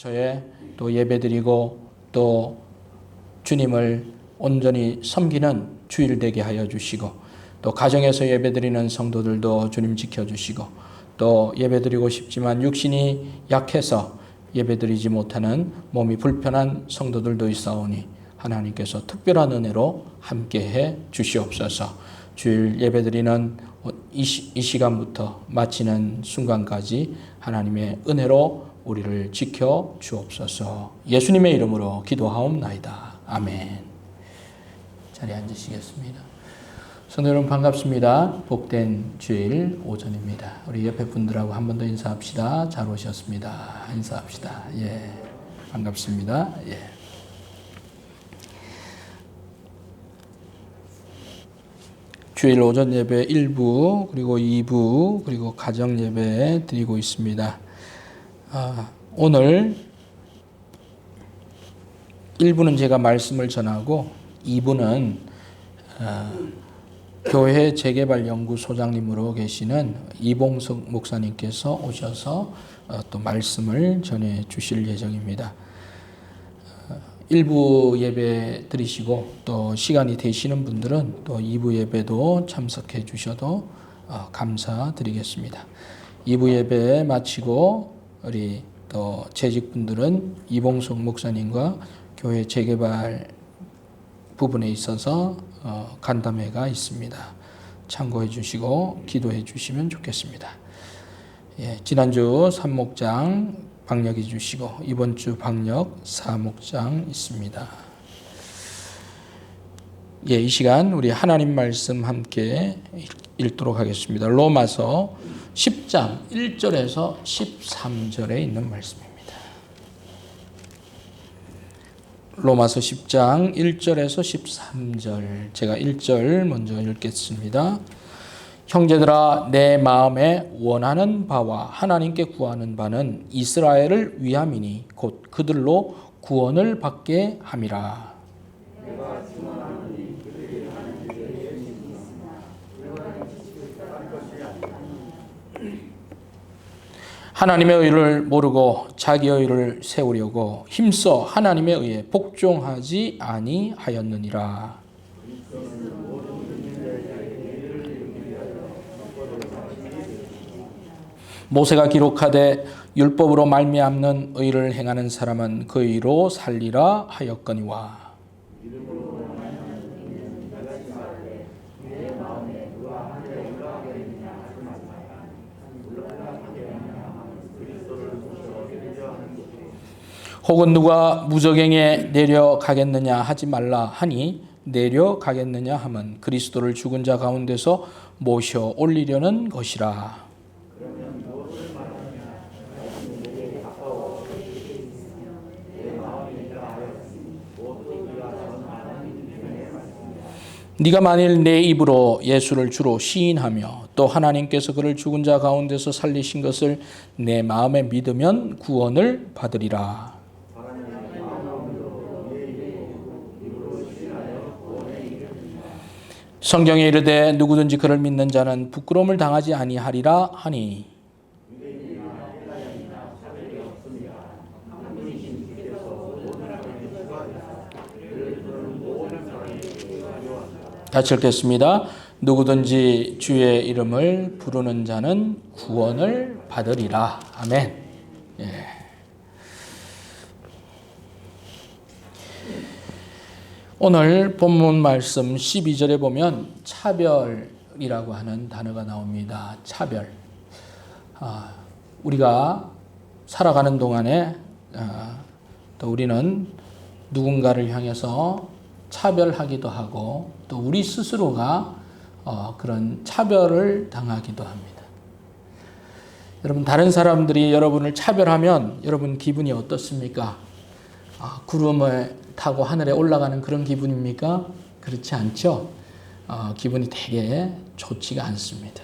처에 또 예배드리고 또 주님을 온전히 섬기는 주일 되게 하여 주시고, 또 가정에서 예배드리는 성도들도 주님 지켜주시고, 또 예배드리고 싶지만 육신이 약해서 예배드리지 못하는 몸이 불편한 성도들도 있사오니 하나님께서 특별한 은혜로 함께해 주시옵소서. 주일 예배드리는 이 시간부터 마치는 순간까지 하나님의 은혜로 우리를 지켜 주옵소서. 예수님의 이름으로 기도하옵나이다. 아멘. 자리에 앉으시겠습니다. 성도 여러분 반갑습니다. 복된 주일 오전입니다. 우리 옆에 분들하고 한 번 더 인사합시다. 잘 오셨습니다. 인사합시다. 예, 반갑습니다. 예. 주일 오전 예배 1부 그리고 2부 그리고 가정 예배 드리고 있습니다. 오늘 1부는 제가 말씀을 전하고 2부는 교회 재개발 연구소장님으로 계시는 이봉석 목사님께서 오셔서 또 말씀을 전해 주실 예정입니다. 1부 예배 드리시고 또 시간이 되시는 분들은 또 2부 예배도 참석해 주셔도 감사드리겠습니다. 2부 예배 마치고 우리 또 재직분들은 이봉석 목사님과 교회 재개발 부분에 있어서 간담회가 있습니다. 참고해 주시고 기도해 주시면 좋겠습니다. 예, 지난주 3목장 방역해 주시고 이번 주 방역 4목장 있습니다. 예, 이 시간 우리 하나님 말씀 함께 읽도록 하겠습니다. 로마서 10장 1절에서 13절에 있는 말씀입니다. 로마서 10장 1절에서 13절, 제가 1절 먼저 읽겠습니다. 형제들아, 내 마음에 원하는 바와 하나님께 구하는 바는 이스라엘을 위함이니 곧 그들로 구원을 받게 함이라. 하나님의 의를 모르고 자기의 의를 세우려고 힘써 하나님의 의에 복종하지 아니하였느니라. 모세가 기록하되 율법으로 말미암는 의를 행하는 사람은 그 의로 살리라 하였거니와. 혹은 누가 무저갱에 내려가겠느냐 하지 말라 하니 내려가겠느냐 함은 그리스도를 죽은 자 가운데서 모셔 올리려는 것이라. 네가 만일 내 입으로 예수를 주로 시인하며 또 하나님께서 그를 죽은 자 가운데서 살리신 것을 내 마음에 믿으면 구원을 받으리라. 성경에 이르되 누구든지 그를 믿는 자는 부끄러움을 당하지 아니하리라 하니, 같이 읽겠습니다. 누구든지 주의 이름을 부르는 자는 구원을 받으리라. 아멘. 예. 오늘 본문 말씀 12절에 보면 차별이라고 하는 단어가 나옵니다. 차별. 우리가 살아가는 동안에 또 우리는 누군가를 향해서 차별하기도 하고 또 우리 스스로가 그런 차별을 당하기도 합니다. 여러분, 다른 사람들이 여러분을 차별하면 여러분 기분이 어떻습니까? 구름을 타고 하늘에 올라가는 그런 기분입니까? 그렇지 않죠? 기분이 되게 좋지가 않습니다.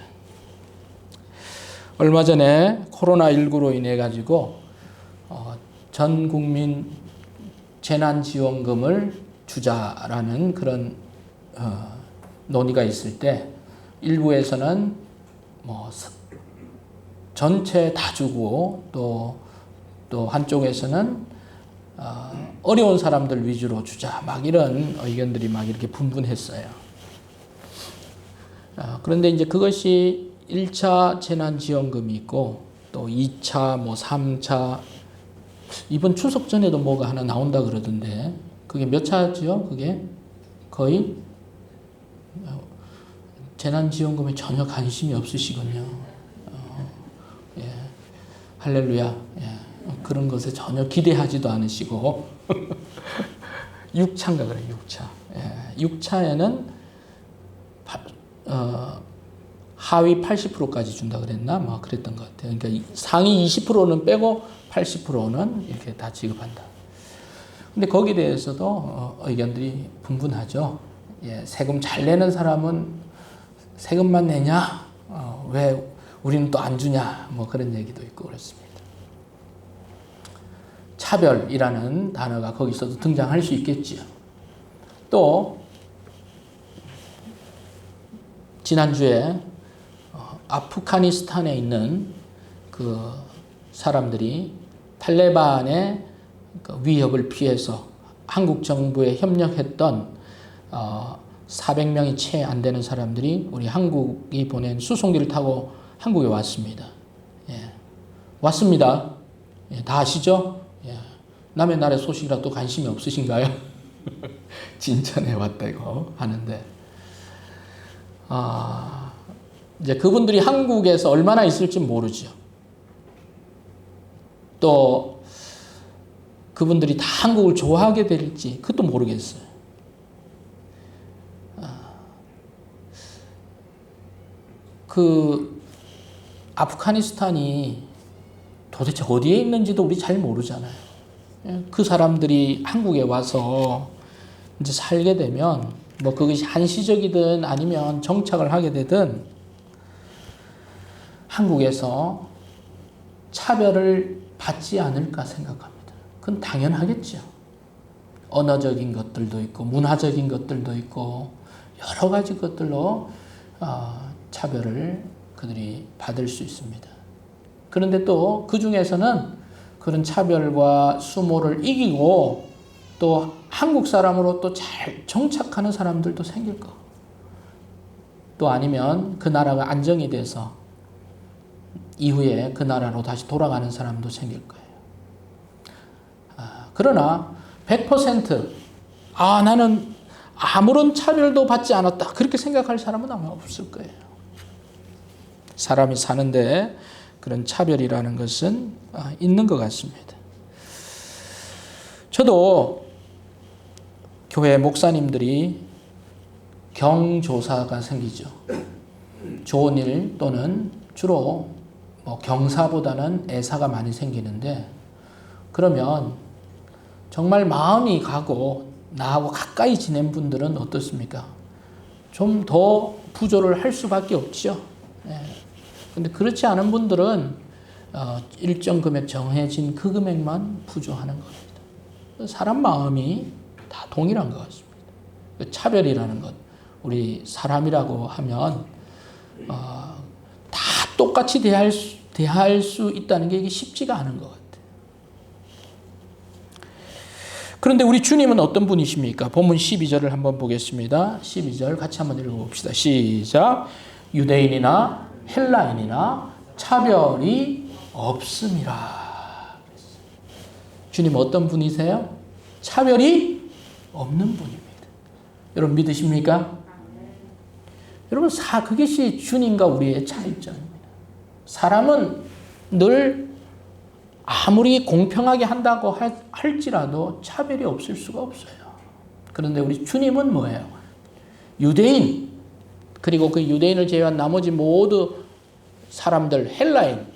얼마 전에 코로나19로 인해 가지고 전 국민 재난지원금을 주자라는 그런 논의가 있을 때 일부에서는 전체 다 주고 또 또 한쪽에서는 어려운 사람들 위주로 주자, 막 이런 의견들이 막 이렇게 분분했어요. 그런데 이제 그것이 1차 재난지원금이 있고 또 2차, 뭐 3차, 이번 추석 전에도 뭐가 하나 나온다 그러던데 그게 몇 차죠? 그게 거의 재난지원금에 전혀 관심이 없으시군요. 예. 할렐루야. 예. 그런 것에 전혀 기대하지도 않으시고 6차인가 그래요. 6차. 예. 6차에는 하위 80%까지 준다 그랬나? 뭐 그랬던 것 같아요. 그러니까 상위 20%는 빼고 80%는 이렇게 다 지급한다. 근데 거기에 대해서도 의견들이 분분하죠. 예, 세금 잘 내는 사람은 세금만 내냐? 왜 우리는 또 안 주냐? 뭐 그런 얘기도 있고 그렇습니다. 차별이라는 단어가 거기서도 등장할 수 있겠지요. 또 지난주에 아프가니스탄에 있는 그 사람들이 탈레반의 위협을 피해서 한국 정부에 협력했던 400명이 채 안 되는 사람들이 우리 한국이 보낸 수송기를 타고 한국에 왔습니다. 예. 왔습니다. 예, 다 아시죠? 예. 남의 나라의 소식이라 또 관심이 없으신가요? 진천에 왔다고 하는데 이제 그분들이 한국에서 얼마나 있을지 모르죠. 또 그분들이 다 한국을 좋아하게 될지 그것도 모르겠어요. 그 아프가니스탄이 도대체 어디에 있는지도 우리 잘 모르잖아요. 그 사람들이 한국에 와서 이제 살게 되면 뭐 그것이 한시적이든 아니면 정착을 하게 되든 한국에서 차별을 받지 않을까 생각합니다. 그건 당연하겠죠. 언어적인 것들도 있고 문화적인 것들도 있고 여러 가지 것들로 차별을 그들이 받을 수 있습니다. 그런데 또 그 중에서는 그런 차별과 수모를 이기고 또 한국 사람으로 또 잘 정착하는 사람들도 생길 거. 또 아니면 그 나라가 안정이 돼서 이후에 그 나라로 다시 돌아가는 사람도 생길 거예요. 그러나 100% 나는 아무런 차별도 받지 않았다. 그렇게 생각할 사람은 아마 없을 거예요. 사람이 사는데 그런 차별이라는 것은 있는 것 같습니다. 저도 교회 목사님들이 경조사가 생기죠. 좋은 일 또는 주로 뭐 경사보다는 애사가 많이 생기는데 그러면 정말 마음이 가고 나하고 가까이 지낸 분들은 어떻습니까? 좀 더 부조를 할 수밖에 없죠. 근데 그렇지 않은 분들은 일정 금액 정해진 그 금액만 부조하는 겁니다. 사람 마음이 다 동일한 것 같습니다. 차별이라는 것, 우리 사람이라고 하면 다 똑같이 대할 수 있다는 게 이게 쉽지가 않은 것 같아요. 그런데 우리 주님은 어떤 분이십니까? 본문 12절을 한번 보겠습니다. 12절 같이 한번 읽어봅시다. 시작. 유대인이나 헬라인이나 차별이 없음이라. 주님 어떤 분이세요? 차별이 없는 분입니다. 여러분 믿으십니까? 여러분 그것이 주님과 우리의 차이점입니다. 사람은 늘 아무리 공평하게 한다고 할지라도 차별이 없을 수가 없어요. 그런데 우리 주님은 뭐예요? 유대인 그리고 그 유대인을 제외한 나머지 모두 사람들 헬라인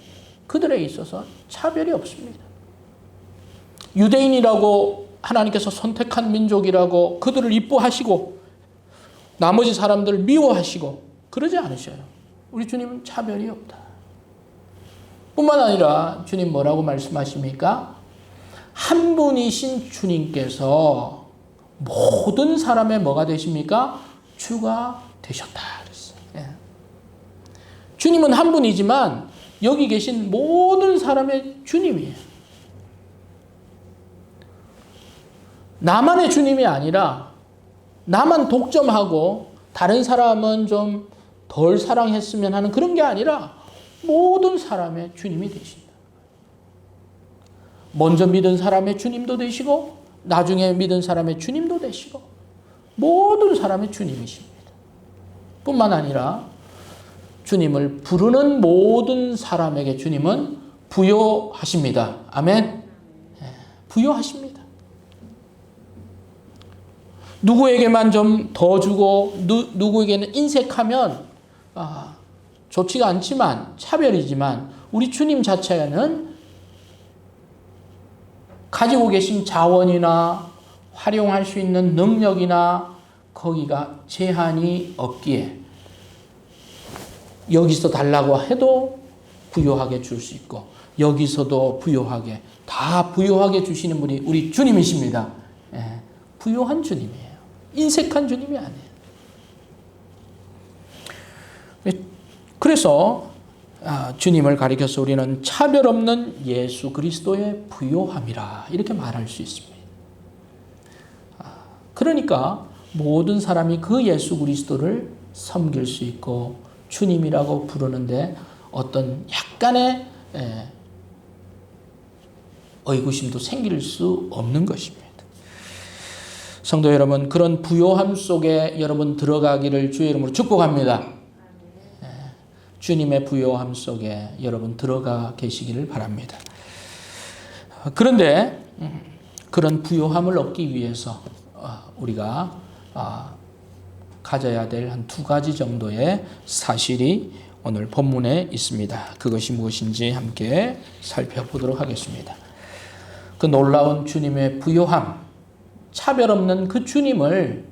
그들에 있어서 차별이 없습니다. 유대인이라고 하나님께서 선택한 민족이라고 그들을 이뻐하시고 나머지 사람들을 미워하시고 그러지 않으셔요. 우리 주님은 차별이 없다. 뿐만 아니라 주님 뭐라고 말씀하십니까? 한 분이신 주님께서 모든 사람의 뭐가 되십니까? 주가 되셨다 그랬어요. 예. 주님은 한 분이지만 여기 계신 모든 사람의 주님이에요. 나만의 주님이 아니라 나만 독점하고 다른 사람은 좀 덜 사랑했으면 하는 그런 게 아니라 모든 사람의 주님이 되신다. 먼저 믿은 사람의 주님도 되시고 나중에 믿은 사람의 주님도 되시고 모든 사람의 주님이십니다. 뿐만 아니라 주님을 부르는 모든 사람에게 주님은 부요하십니다. 아멘. 부요하십니다. 누구에게만 좀 더 주고 누구에게는 인색하면 좋지가 않지만 차별이지만 우리 주님 자체는 가지고 계신 자원이나 활용할 수 있는 능력이나 거기가 제한이 없기에 여기서 달라고 해도 부요하게 줄 수 있고 여기서도 부요하게 다 부요하게 주시는 분이 우리 주님이십니다. 부요한 주님이에요. 인색한 주님이 아니에요. 그래서 주님을 가리켜서 우리는 차별 없는 예수 그리스도의 부요함이라 이렇게 말할 수 있습니다. 그러니까 모든 사람이 그 예수 그리스도를 섬길 수 있고 주님이라고 부르는데 어떤 약간의 의구심도 생길 수 없는 것입니다. 성도 여러분, 그런 부요함 속에 여러분 들어가기를 주의 이름으로 축복합니다. 주님의 부요함 속에 여러분 들어가 계시기를 바랍니다. 그런데 그런 부요함을 얻기 위해서 우리가 가져야 될 한 두 가지 정도의 사실이 오늘 본문에 있습니다. 그것이 무엇인지 함께 살펴보도록 하겠습니다. 그 놀라운 주님의 부요함, 차별 없는 그 주님을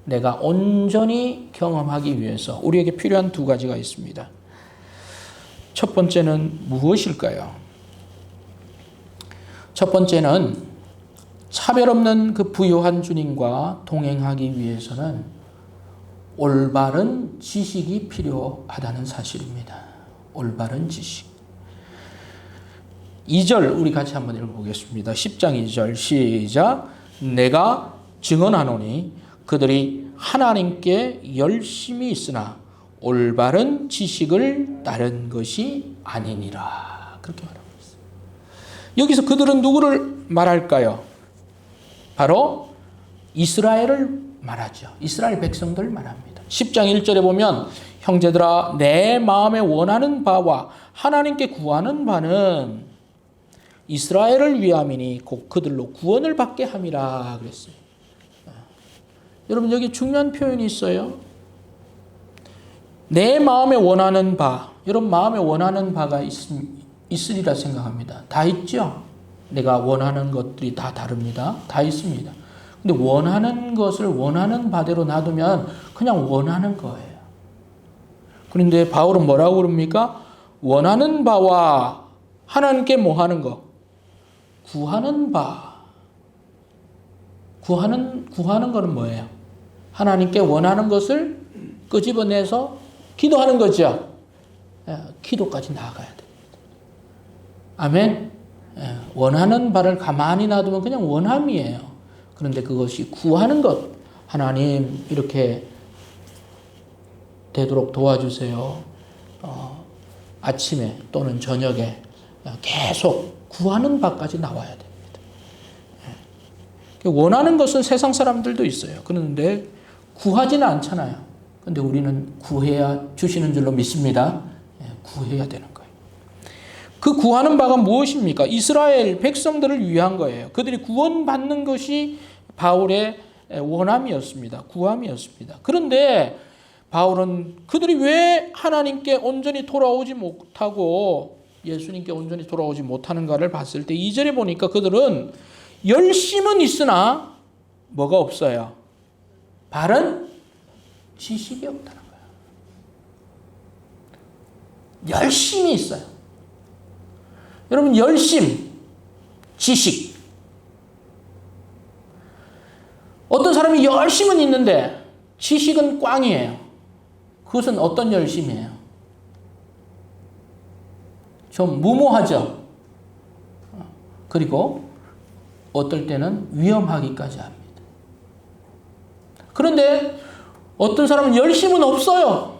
내가 온전히 경험하기 위해서 우리에게 필요한 두 가지가 있습니다. 첫 번째는 무엇일까요? 첫 번째는 차별 없는 그 부요한 주님과 동행하기 위해서는 올바른 지식이 필요하다는 사실입니다. 올바른 지식. 2절 우리 같이 한번 읽어보겠습니다. 10장 2절 시작. 내가 증언하노니 그들이 하나님께 열심히 있으나 올바른 지식을 따른 것이 아니니라. 그렇게 말하고 있어요. 여기서 그들은 누구를 말할까요? 바로 이스라엘을 말하죠. 이스라엘 백성들을 말합니다. 10장 1절에 보면 형제들아 내 마음에 원하는 바와 하나님께 구하는 바는 이스라엘을 위함이니 곧 그들로 구원을 받게 함이라 그랬어요. 여러분 여기 중요한 표현이 있어요. 내 마음에 원하는 바. 여러분 마음에 원하는 바가 있으리라 생각합니다. 다 있죠? 내가 원하는 것들이 다 다릅니다. 다 있습니다. 근데 원하는 것을 원하는 바대로 놔두면 그냥 원하는 거예요. 그런데 바울은 뭐라고 그럽니까? 원하는 바와 하나님께 뭐 하는 거? 구하는 바. 구하는 거는 뭐예요? 하나님께 원하는 것을 끄집어내서 기도하는 거죠. 기도까지 나아가야 됩니다. 아멘. 원하는 바를 가만히 놔두면 그냥 원함이에요. 그런데 그것이 구하는 것. 하나님 이렇게 되도록 도와주세요. 아침에 또는 저녁에 계속 구하는 바까지 나와야 됩니다. 원하는 것은 세상 사람들도 있어요. 그런데 구하지는 않잖아요. 그런데 우리는 구해야 주시는 줄로 믿습니다. 구해야 되는 거예요. 그 구하는 바가 무엇입니까? 이스라엘 백성들을 위한 거예요. 그들이 구원받는 것이 바울의 원함이었습니다. 구함이었습니다. 그런데 바울은 그들이 왜 하나님께 온전히 돌아오지 못하고 예수님께 온전히 돌아오지 못하는가를 봤을 때 2절에 보니까 그들은 열심은 있으나 뭐가 없어요? 바른 지식이 없다는 거예요. 열심이 있어요. 여러분 열심, 지식. 어떤 사람이 열심은 있는데 지식은 꽝이에요. 그것은 어떤 열심이에요? 좀 무모하죠. 그리고 어떨 때는 위험하기까지 합니다. 그런데 어떤 사람은 열심은 없어요.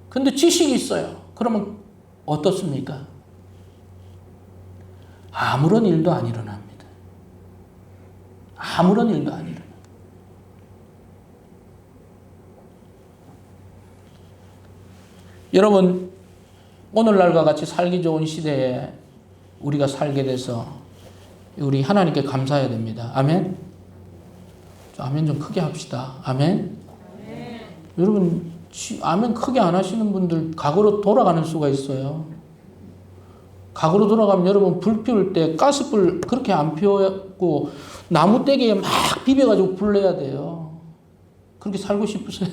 근데 지식이 있어요. 그러면 어떻습니까? 아무런 일도 안 일어납니다. 아무런 일도 안 일어납니다. 여러분, 오늘날과 같이 살기 좋은 시대에 우리가 살게 돼서 우리 하나님께 감사해야 됩니다. 아멘? 아멘 좀 크게 합시다. 아멘? 아멘. 여러분, 아멘 크게 안 하시는 분들 과거로 돌아가는 수가 있어요. 과거로 돌아가면 여러분 불 피울 때 가스불 그렇게 안 피웠고 나무떼기에 막 비벼가지고 불 내야 돼요. 그렇게 살고 싶으세요?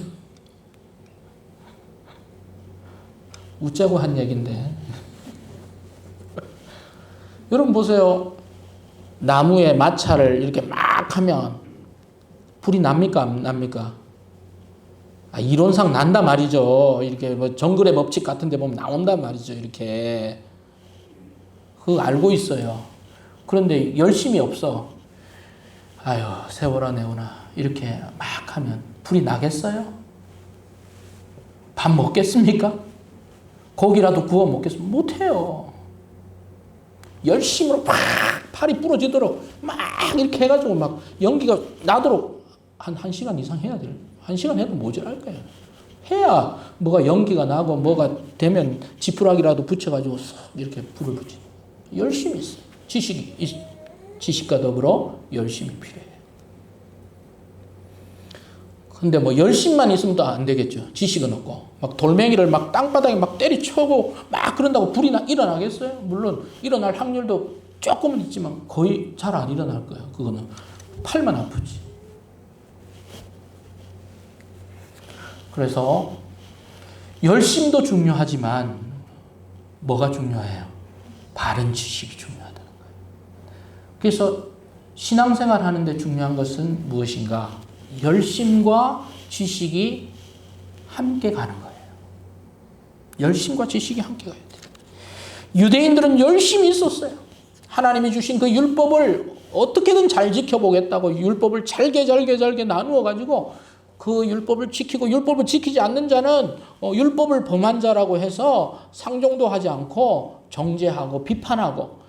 웃자고 한 얘기인데. 여러분 보세요. 나무에 마찰을 이렇게 막 하면 불이 납니까? 안 납니까? 이론상 난단 말이죠. 이렇게 뭐 정글의 법칙 같은 데 보면 나온단 말이죠. 이렇게. 그거 알고 있어요. 그런데 열심이 없어. 아유, 세월아 내오나. 이렇게 막 하면 불이 나겠어요? 밥 먹겠습니까? 고기라도 구워 먹겠습니까? 못해요. 열심으로 막 팔이 부러지도록 막 이렇게 해가지고 막 연기가 나도록 한 1시간 이상 해야 돼요. 1시간 해도 모자랄 거예요. 해야 뭐가 연기가 나고 뭐가 되면 지푸라기라도 붙여가지고 쏙 이렇게 불을 붙이. 열심히 있어요. 지식과 더불어 열심히 필요해요. 근데 뭐 열심만 있으면 또 안 되겠죠. 지식은 없고. 막 돌멩이를 막 땅바닥에 막 때리쳐고 막 그런다고 불이 일어나겠어요? 물론 일어날 확률도 조금은 있지만 거의 잘 안 일어날 거예요. 그거는 팔만 아프지. 그래서 열심도 중요하지만 뭐가 중요해요? 바른 지식이 중요하다는 거예요. 그래서 신앙생활 하는데 중요한 것은 무엇인가? 열심과 지식이 함께 가는 거예요. 열심과 지식이 함께 가야 돼요. 유대인들은 열심히 있었어요. 하나님이 주신 그 율법을 어떻게든 잘 지켜보겠다고 율법을 잘게 나누어 가지고 그 율법을 지키고 율법을 지키지 않는 자는 율법을 범한 자라고 해서 상종도 하지 않고 정죄하고 비판하고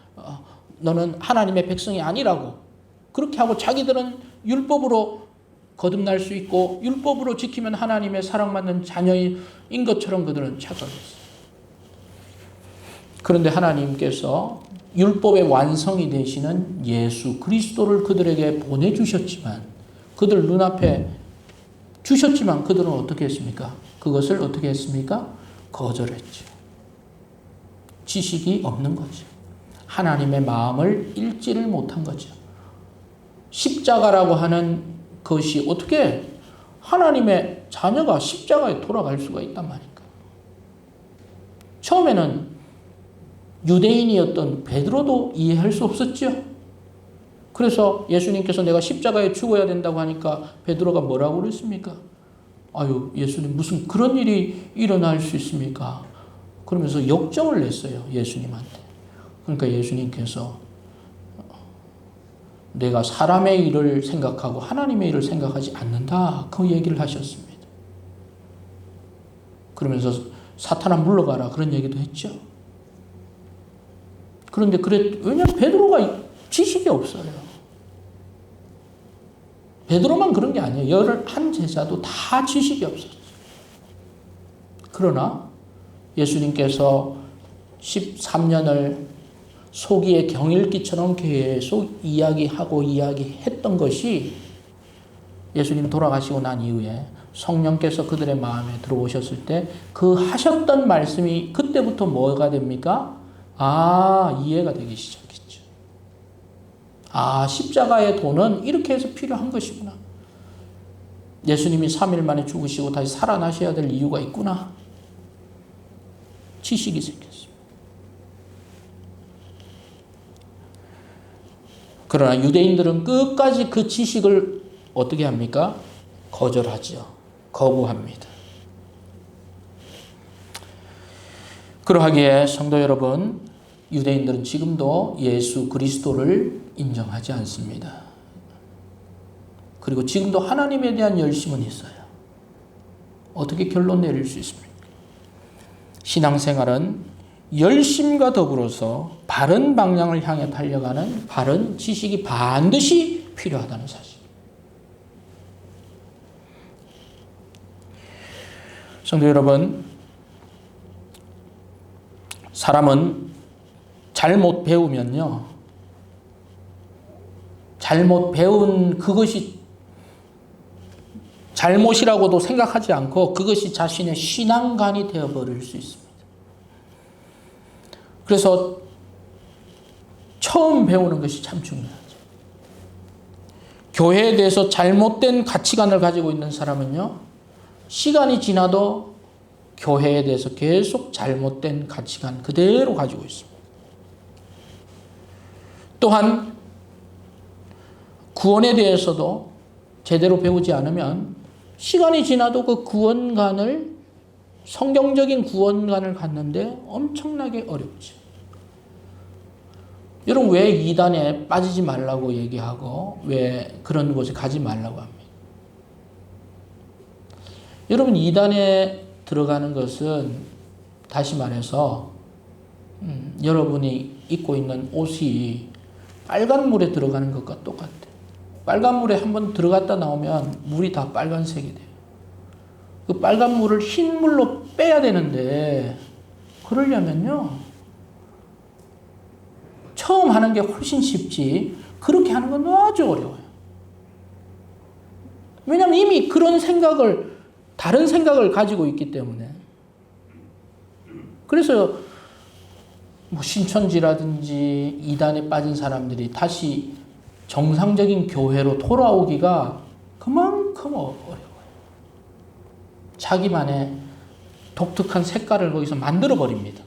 너는 하나님의 백성이 아니라고 그렇게 하고 자기들은 율법으로 거듭날 수 있고 율법으로 지키면 하나님의 사랑받는 자녀인 것처럼 그들은 착각했어요. 그런데 하나님께서 율법의 완성이 되시는 예수 그리스도를 그들에게 보내주셨지만 그들 눈앞에 주셨지만 그들은 어떻게 했습니까? 그것을 어떻게 했습니까? 거절했죠. 지식이 없는 거죠. 하나님의 마음을 읽지를 못한 거죠. 십자가라고 하는 것이 어떻게 하나님의 자녀가 십자가에 돌아갈 수가 있단 말입니까? 처음에는 유대인이었던 베드로도 이해할 수 없었죠. 그래서 예수님께서 내가 십자가에 죽어야 된다고 하니까 베드로가 뭐라고 그랬습니까? 아유, 예수님 무슨 그런 일이 일어날 수 있습니까? 그러면서 역정을 냈어요, 예수님한테. 그러니까 예수님께서 내가 사람의 일을 생각하고 하나님의 일을 생각하지 않는다. 그 얘기를 하셨습니다. 그러면서 사탄아 물러가라 그런 얘기도 했죠. 그런데 왜냐하면 베드로가 지식이 없어요. 베드로만 그런 게 아니에요. 11 제자도 다 지식이 없었어요. 그러나 예수님께서 13년을 소기의 경일기처럼 계속 이야기했던 것이 예수님 돌아가시고 난 이후에 성령께서 그들의 마음에 들어오셨을 때 그 하셨던 말씀이 그때부터 뭐가 됩니까? 이해가 되기 시작했죠. 십자가의 도는 이렇게 해서 필요한 것이구나. 예수님이 3일 만에 죽으시고 다시 살아나셔야 될 이유가 있구나. 지식이 생겼습니다. 그러나 유대인들은 끝까지 그 지식을 어떻게 합니까? 거절하죠. 거부합니다. 그러하기에 성도 여러분, 유대인들은 지금도 예수 그리스도를 인정하지 않습니다. 그리고 지금도 하나님에 대한 열심은 있어요. 어떻게 결론 내릴 수 있습니까? 신앙생활은 열심과 더불어서 바른 방향을 향해 달려가는 바른 지식이 반드시 필요하다는 사실. 성도 여러분, 사람은 잘못 배우면요, 잘못 배운 그것이 잘못이라고도 생각하지 않고 그것이 자신의 신앙관이 되어버릴 수 있습니다. 그래서 처음 배우는 것이 참 중요하죠. 교회에 대해서 잘못된 가치관을 가지고 있는 사람은요, 시간이 지나도 교회에 대해서 계속 잘못된 가치관 그대로 가지고 있습니다. 또한 구원에 대해서도 제대로 배우지 않으면 시간이 지나도 그 구원관을, 성경적인 구원관을 갖는데 엄청나게 어렵죠. 여러분, 왜 이단에 빠지지 말라고 얘기하고 왜 그런 곳에 가지 말라고 합니다? 여러분, 이단에 들어가는 것은 다시 말해서 여러분이 입고 있는 옷이 빨간 물에 들어가는 것과 똑같아요. 빨간 물에 한번 들어갔다 나오면 물이 다 빨간색이 돼요. 그 빨간 물을 흰 물로 빼야 되는데 그러려면요, 처음 하는 게 훨씬 쉽지 그렇게 하는 건 아주 어려워요. 왜냐하면 이미 그런 생각을, 다른 생각을 가지고 있기 때문에. 그래서 뭐 신천지라든지 이단에 빠진 사람들이 다시 정상적인 교회로 돌아오기가 그만큼 어려워요. 자기만의 독특한 색깔을 거기서 만들어 버립니다.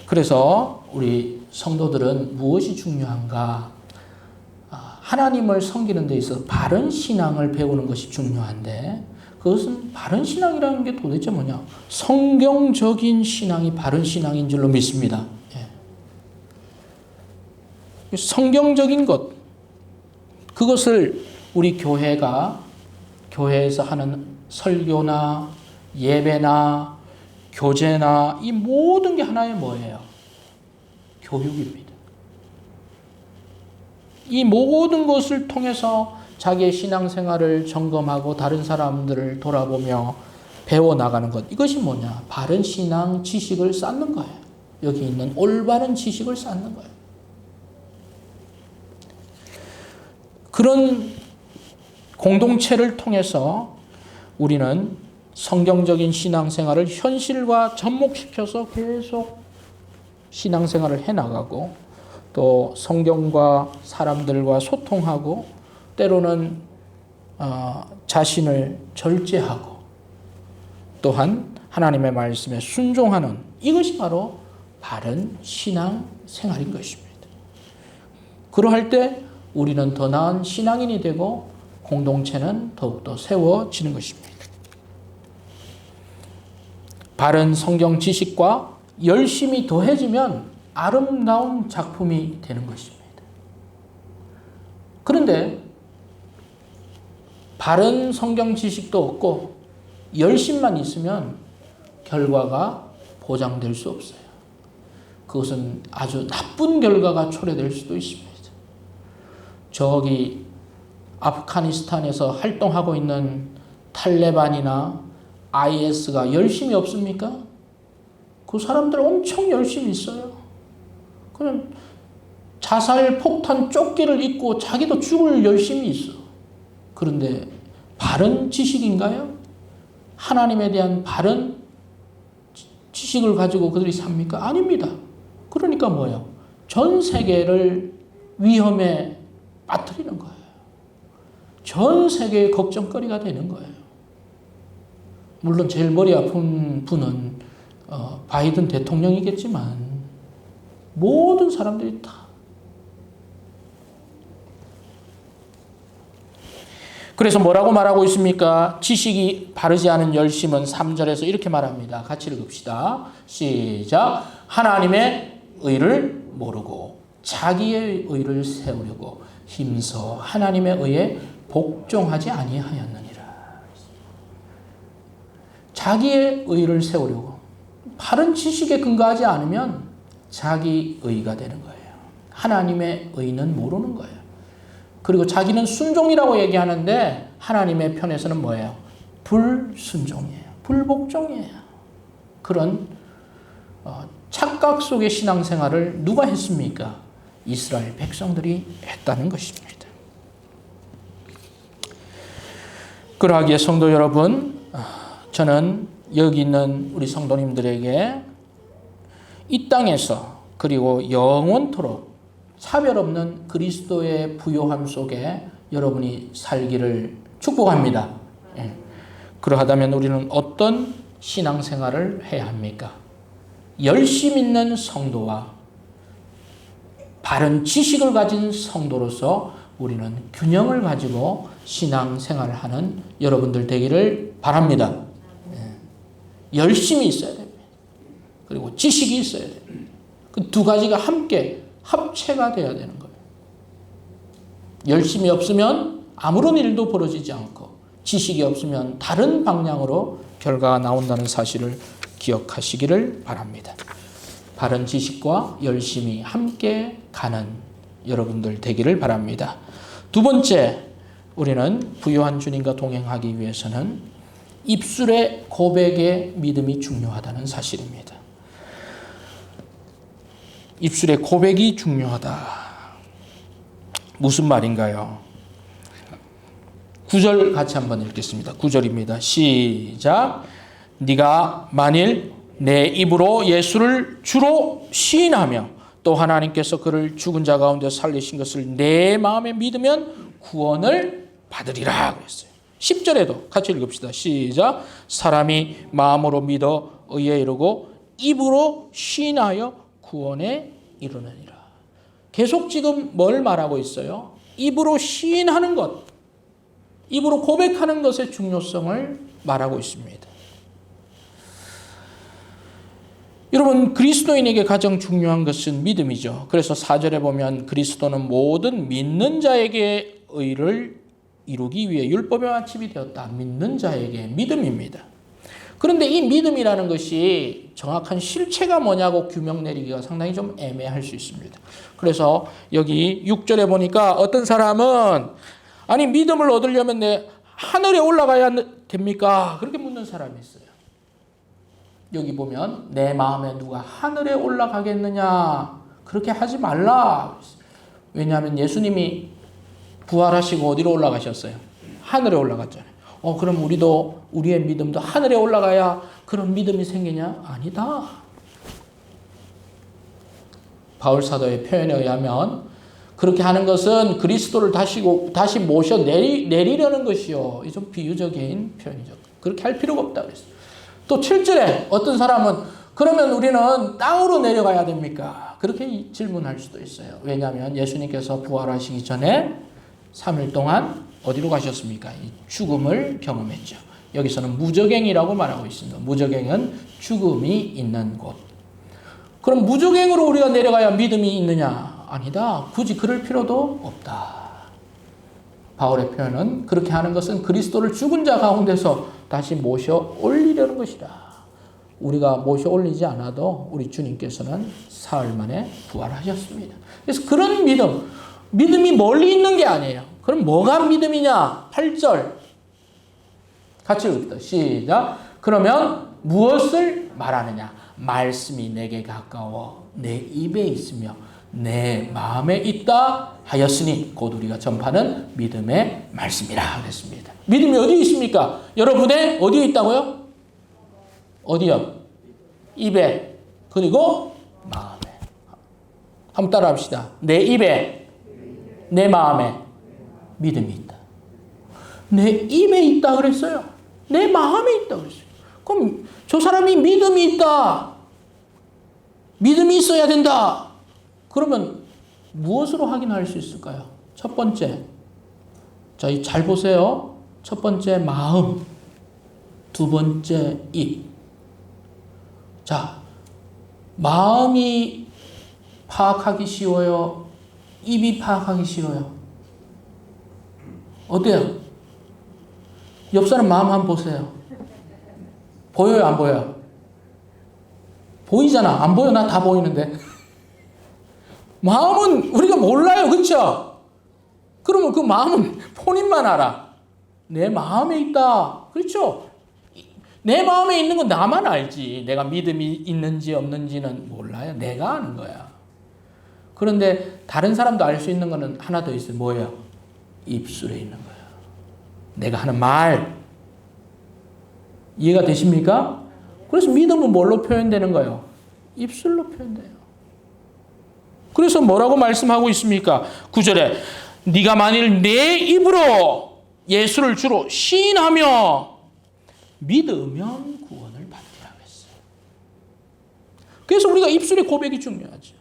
그래서 우리 성도들은 무엇이 중요한가? 하나님을 섬기는 데 있어서 바른 신앙을 배우는 것이 중요한데, 그것은 바른 신앙이라는 게 도대체 뭐냐? 성경적인 신앙이 바른 신앙인 줄로 믿습니다. 성경적인 것, 그것을 우리 교회에서 하는 설교나 예배나 교제나 이 모든 게 하나의 뭐예요? 교육입니다. 이 모든 것을 통해서 자기의 신앙생활을 점검하고 다른 사람들을 돌아보며 배워나가는 것, 이것이 뭐냐? 바른 신앙 지식을 쌓는 거예요. 여기 있는 올바른 지식을 쌓는 거예요. 그런 공동체를 통해서 우리는 성경적인 신앙생활을 현실과 접목시켜서 계속 신앙생활을 해나가고, 또 성경과 사람들과 소통하고, 때로는 자신을 절제하고, 또한 하나님의 말씀에 순종하는, 이것이 바로 바른 신앙생활인 것입니다. 그러할 때 우리는 더 나은 신앙인이 되고 공동체는 더욱더 세워지는 것입니다. 바른 성경 지식과 열심이 더해지면 아름다운 작품이 되는 것입니다. 그런데 바른 성경 지식도 없고 열심만 있으면 결과가 보장될 수 없어요. 그것은 아주 나쁜 결과가 초래될 수도 있습니다. 저기 아프가니스탄에서 활동하고 있는 탈레반이나 IS가 열심이 없습니까? 그 사람들 엄청 열심히 있어요. 그냥 자살 폭탄 조끼를 입고 자기도 죽을 열심이 있어. 그런데 바른 지식인가요? 하나님에 대한 바른 지식을 가지고 그들이 삽니까? 아닙니다. 그러니까 뭐예요? 전 세계를 위험에 빠뜨리는 거예요. 전 세계의 걱정거리가 되는 거예요. 물론 제일 머리 아픈 분은 바이든 대통령이겠지만 모든 사람들이 다. 그래서 뭐라고 말하고 있습니까? 지식이 바르지 않은 열심은 3절에서 이렇게 말합니다. 같이 읽읍시다. 시작. 하나님의 의를 모르고 자기의 의를 세우려고 힘써 하나님의 의에 복종하지 아니하였느니라. 자기의 의를 세우려고, 바른 지식에 근거하지 않으면 자기 의가 되는 거예요. 하나님의 의는 모르는 거예요. 그리고 자기는 순종이라고 얘기하는데 하나님의 편에서는 뭐예요? 불순종이에요. 불복종이에요. 그런 착각 속의 신앙생활을 누가 했습니까? 이스라엘 백성들이 했다는 것입니다. 그러하기에 성도 여러분, 저는 여기 있는 우리 성도님들에게 이 땅에서 그리고 영원토록 차별 없는 그리스도의 부요함 속에 여러분이 살기를 축복합니다. 그러하다면 우리는 어떤 신앙생활을 해야 합니까? 열심 있는 성도와 바른 지식을 가진 성도로서 우리는 균형을 가지고 신앙생활을 하는 여러분들 되기를 바랍니다. 열심이 있어야 됩니다. 그리고 지식이 있어야 됩니다. 그 두 가지가 함께 합체가 되어야 되는 거예요. 열심이 없으면 아무런 일도 벌어지지 않고 지식이 없으면 다른 방향으로 결과가 나온다는 사실을 기억하시기를 바랍니다. 바른 지식과 열심이 함께 가는 여러분들 되기를 바랍니다. 두 번째, 우리는 부요한 주님과 동행하기 위해서는 입술의 고백의 믿음이 중요하다는 사실입니다. 입술의 고백이 중요하다. 무슨 말인가요? 9절 같이 한번 읽겠습니다. 9절입니다. 시작. 네가 만일 내 입으로 예수를 주로 시인하며 또 하나님께서 그를 죽은 자 가운데 살리신 것을 내 마음에 믿으면 구원을 받으리라 그랬어요. 10절에도 같이 읽읍시다. 시작. 사람이 마음으로 믿어 의에 이르고 입으로 시인하여 구원에 이르느니라. 계속 지금 뭘 말하고 있어요? 입으로 시인하는 것, 입으로 고백하는 것의 중요성을 말하고 있습니다. 여러분, 그리스도인에게 가장 중요한 것은 믿음이죠. 그래서 4절에 보면 그리스도는 모든 믿는 자에게 의를 이루기 위해 율법의 마침이 되었다. 믿는 자에게 믿음입니다. 그런데 이 믿음이라는 것이 정확한 실체가 뭐냐고 규명 내리기가 상당히 좀 애매할 수 있습니다. 그래서 여기 6절에 보니까 어떤 사람은 아니 믿음을 얻으려면 내 하늘에 올라가야 됩니까? 그렇게 묻는 사람이 있어요. 여기 보면 내 마음에 누가 하늘에 올라가겠느냐? 그렇게 하지 말라. 왜냐하면 예수님이 부활하시고 어디로 올라가셨어요? 하늘에 올라갔잖아요. 그럼 우리의 믿음도 하늘에 올라가야 그런 믿음이 생기냐? 아니다. 바울 사도의 표현에 의하면 그렇게 하는 것은 그리스도를 다시 모셔 내리려는 것이요. 이 좀 비유적인 표현이죠. 그렇게 할 필요가 없다 그랬어요. 또 7절에 어떤 사람은 그러면 우리는 땅으로 내려가야 됩니까? 그렇게 질문할 수도 있어요. 왜냐하면 예수님께서 부활하시기 전에 3일 동안 어디로 가셨습니까? 죽음을 경험했죠. 여기서는 무저갱이라고 말하고 있습니다. 무저갱은 죽음이 있는 곳. 그럼 무저갱으로 우리가 내려가야 믿음이 있느냐? 아니다. 굳이 그럴 필요도 없다. 바울의 표현은 그렇게 하는 것은 그리스도를 죽은 자 가운데서 다시 모셔 올리려는 것이다. 우리가 모셔 올리지 않아도 우리 주님께서는 사흘 만에 부활하셨습니다. 그래서 그런 믿음이 멀리 있는 게 아니에요. 그럼 뭐가 믿음이냐? 8절 같이 읽읍시다. 시작. 그러면 무엇을 말하느냐? 말씀이 내게 가까워 내 입에 있으며 내 마음에 있다 하였으니 곧 우리가 전파는 믿음의 말씀이라 그랬습니다. 믿음이 어디 있습니까? 여러분의 어디에 있다고요? 어디요? 입에, 그리고 마음에. 한번 따라 합시다. 내 입에, 내 마음에 믿음이 있다. 내 입에 있다 그랬어요. 내 마음에 있다 그랬어요. 그럼 저 사람이 믿음이 있다. 믿음이 있어야 된다. 그러면 무엇으로 확인할 수 있을까요? 첫 번째, 자, 잘 보세요. 첫 번째 마음, 두 번째 입. 자, 마음이 파악하기 쉬워요? 입이 파악하기 쉬워요? 어때요? 옆 사람 마음 한번 보세요. 보여요, 안 보여요? 보이잖아. 안 보여? 나 다 보이는데. 마음은 우리가 몰라요. 그렇죠? 그러면 그 마음은 본인만 알아. 내 마음에 있다. 그렇죠? 내 마음에 있는 건 나만 알지. 내가 믿음이 있는지 없는지는 몰라요. 내가 아는 거야. 그런데 다른 사람도 알 수 있는 거는 하나 더 있어요. 뭐예요? 입술에 있는 거야. 내가 하는 말. 이해가 되십니까? 그래서 믿음은 뭘로 표현되는 거예요? 입술로 표현돼요. 그래서 뭐라고 말씀하고 있습니까? 9절에 네가 만일 내 입으로 예수를 주로 시인하며 믿으면 구원을 받으라 했어요. 그래서 우리가 입술의 고백이 중요하죠.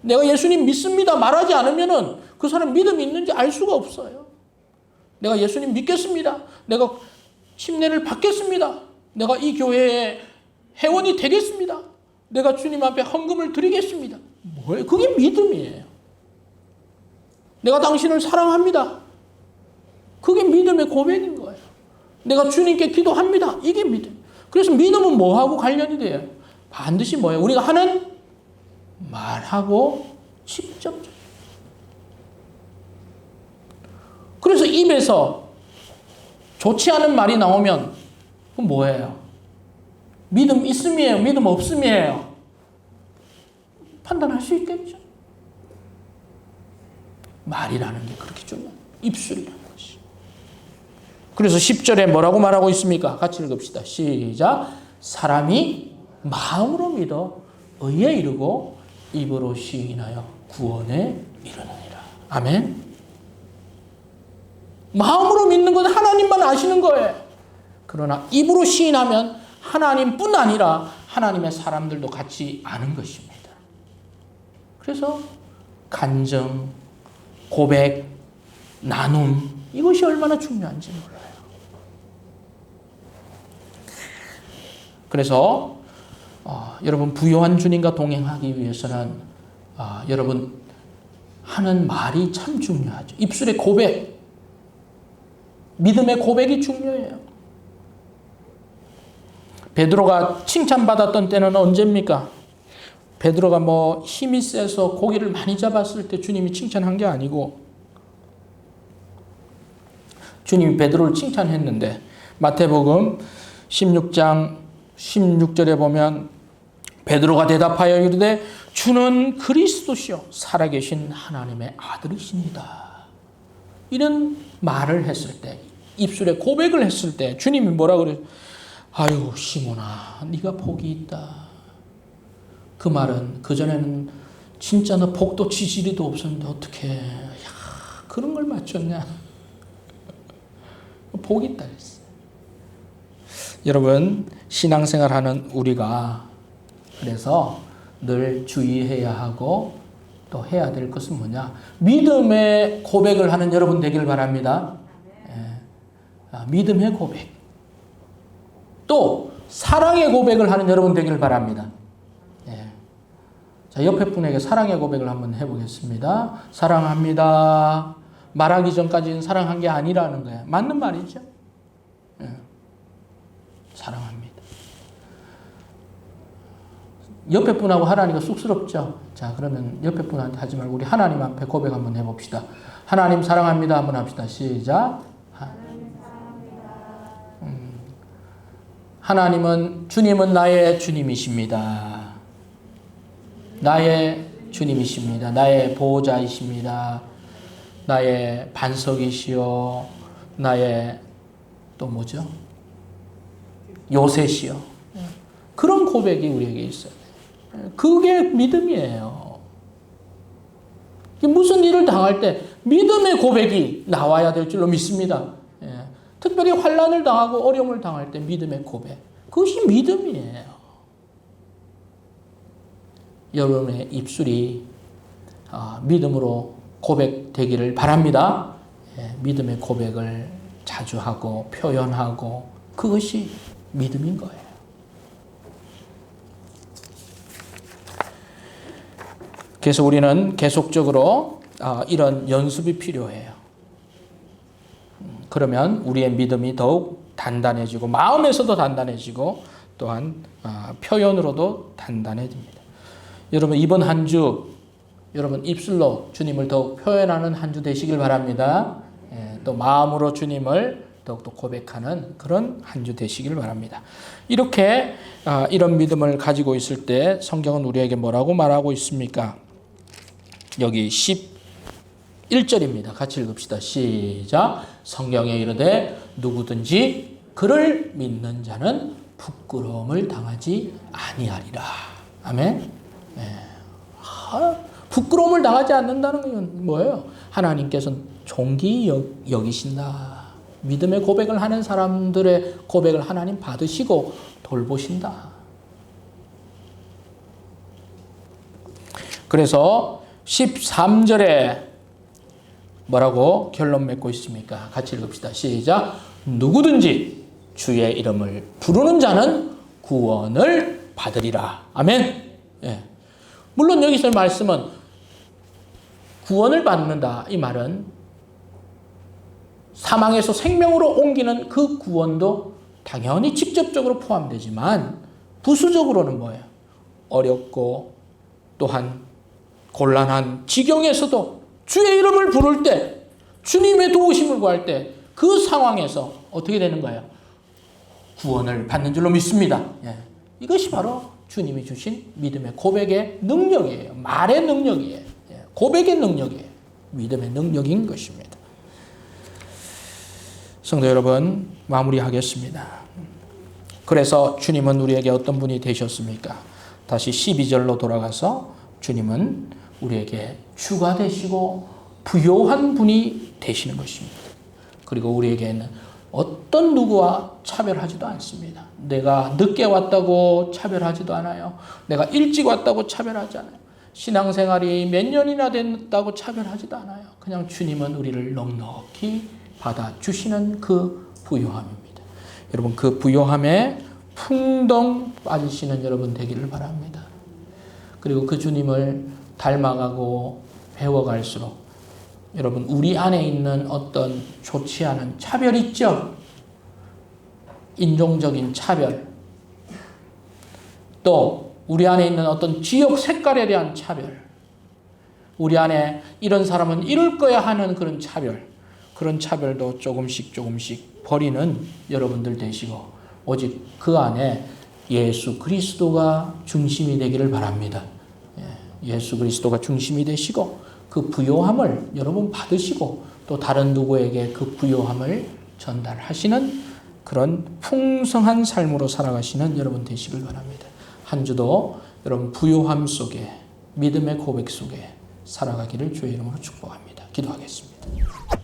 내가 예수님 믿습니다 말하지 않으면은 그 사람 믿음이 있는지 알 수가 없어요. 내가 예수님 믿겠습니다. 내가 침례를 받겠습니다. 내가 이 교회의 회원이 되겠습니다. 내가 주님 앞에 헌금을 드리겠습니다. 뭐예요? 그게 믿음이에요. 내가 당신을 사랑합니다. 그게 믿음의 고백인 거예요. 내가 주님께 기도합니다. 이게 믿음. 그래서 믿음은 뭐하고 관련이 돼요? 반드시 뭐예요? 우리가 하는 말하고 직접적. 그래서 입에서 좋지 않은 말이 나오면 그건 뭐예요? 믿음 있음이에요? 믿음 없음이에요? 판단할 수 있겠죠. 말이라는 게 그렇게 중요해요. 입술이라는 것이. 그래서 10절에 뭐라고 말하고 있습니까? 같이 읽읍시다. 시작. 사람이 마음으로 믿어 의에 이르고 입으로 시인하여 구원에 이르느니라. 아멘. 마음으로 믿는 건 하나님만 아시는 거예요. 그러나 입으로 시인하면 하나님뿐 아니라 하나님의 사람들도 같이 아는 것입니다. 그래서 간증, 고백, 나눔 이것이 얼마나 중요한지 몰라요. 그래서 여러분 부요한 주님과 동행하기 위해서는 여러분 하는 말이 참 중요하죠. 입술의 고백, 믿음의 고백이 중요해요. 베드로가 칭찬받았던 때는 언제입니까? 베드로가 뭐 힘이 세서 고기를 많이 잡았을 때 주님이 칭찬한 게 아니고 주님이 베드로를 칭찬했는데 마태복음 16장 16절에 보면 베드로가 대답하여 이르되 주는 그리스도시요 살아계신 하나님의 아들이십니다. 이런 말을 했을 때 입술에 고백을 했을 때 주님이 뭐라 그래요? 아유 시몬아 네가 복이 있다. 그 말은 그전에는 진짜 너 복도 지지리도 없었는데 어떻게 그런 걸 맞췄냐. 복이 있다 그랬어요. 여러분 신앙생활하는 우리가 그래서 늘 주의해야 하고 또 해야 될 것은 뭐냐. 믿음의 고백을 하는 여러분 되길 바랍니다. 믿음의 고백. 또 사랑의 고백을 하는 여러분 되길 바랍니다. 자, 옆에 분에게 사랑의 고백을 한번 해보겠습니다. 사랑합니다. 말하기 전까지는 사랑한 게 아니라는 거예요. 맞는 말이죠. 사랑합니다. 옆에 분하고 하라니까 쑥스럽죠. 자, 그러면 옆에 분한테 하지 말고 우리 하나님 앞에 고백 한번 해봅시다. 하나님 사랑합니다. 한번 합시다. 시작. 하나님은 주님은 나의 주님이십니다. 나의 주님이십니다. 나의 보호자이십니다. 나의 반석이시요. 나의 또 뭐죠? 요새시요. 그런 고백이 우리에게 있어요. 그게 믿음이에요. 무슨 일을 당할 때 믿음의 고백이 나와야 될 줄로 믿습니다. 특별히 환난을 당하고 어려움을 당할 때 믿음의 고백. 그것이 믿음이에요. 여러분의 입술이 믿음으로 고백되기를 바랍니다. 믿음의 고백을 자주 하고 표현하고 그것이 믿음인 거예요. 그래서 우리는 계속적으로 이런 연습이 필요해요. 그러면 우리의 믿음이 더욱 단단해지고 마음에서도 단단해지고 또한 표현으로도 단단해집니다. 여러분 이번 한 주 여러분 입술로 주님을 더욱 표현하는 한 주 되시길 바랍니다. 또 마음으로 주님을 더욱더 고백하는 그런 한 주 되시길 바랍니다. 이렇게 이런 믿음을 가지고 있을 때 성경은 우리에게 뭐라고 말하고 있습니까? 여기 11절입니다. 같이 읽읍시다. 시작. 성경에 이르되 누구든지 그를 믿는 자는 부끄러움을 당하지 아니하리라. 아멘. 부끄러움을 당하지 않는다는 건 뭐예요? 하나님께서는 존귀 여기신다. 믿음의 고백을 하는 사람들의 고백을 하나님 받으시고 돌보신다. 그래서 13절에 뭐라고 결론 맺고 있습니까? 같이 읽읍시다. 시작. 누구든지 주의 이름을 부르는 자는 구원을 받으리라. 아멘. 예. 물론 여기서 말씀은 구원을 받는다. 이 말은 사망에서 생명으로 옮기는 그 구원도 당연히 직접적으로 포함되지만 부수적으로는 뭐예요? 어렵고 또한 곤란한 지경에서도 주의 이름을 부를 때 주님의 도우심을 구할 때 그 상황에서 어떻게 되는 거예요? 구원을 받는 줄로 믿습니다. 예. 이것이 바로 주님이 주신 믿음의 고백의 능력이에요. 말의 능력이에요. 예. 고백의 능력이에요. 믿음의 능력인 것입니다. 성도 여러분, 마무리하겠습니다. 그래서 주님은 우리에게 어떤 분이 되셨습니까? 다시 12절로 돌아가서 주님은 우리에게 주가 되시고 부요한 분이 되시는 것입니다. 그리고 우리에게는 어떤 누구와 차별하지도 않습니다. 내가 늦게 왔다고 차별하지도 않아요. 내가 일찍 왔다고 차별하지 않아요. 신앙생활이 몇 년이나 됐다고 차별하지도 않아요. 그냥 주님은 우리를 넉넉히 받아주시는 그 부요함입니다. 여러분 그 부요함에 풍덩 빠지시는 여러분 되기를 바랍니다. 그리고 그 주님을 닮아가고 배워갈수록 여러분 우리 안에 있는 어떤 좋지 않은 차별 있죠? 인종적인 차별, 또 우리 안에 있는 어떤 지역 색깔에 대한 차별, 우리 안에 이런 사람은 이럴 거야 하는 그런 차별, 그런 차별도 조금씩 버리는 여러분들 되시고 오직 그 안에 예수 그리스도가 중심이 되기를 바랍니다. 예수 그리스도가 중심이 되시고 그 부요함을 여러분 받으시고 또 다른 누구에게 그 부요함을 전달하시는 그런 풍성한 삶으로 살아가시는 여러분 되시길 바랍니다. 한 주도 여러분 부요함 속에 믿음의 고백 속에 살아가기를 주의 이름으로 축복합니다. 기도하겠습니다.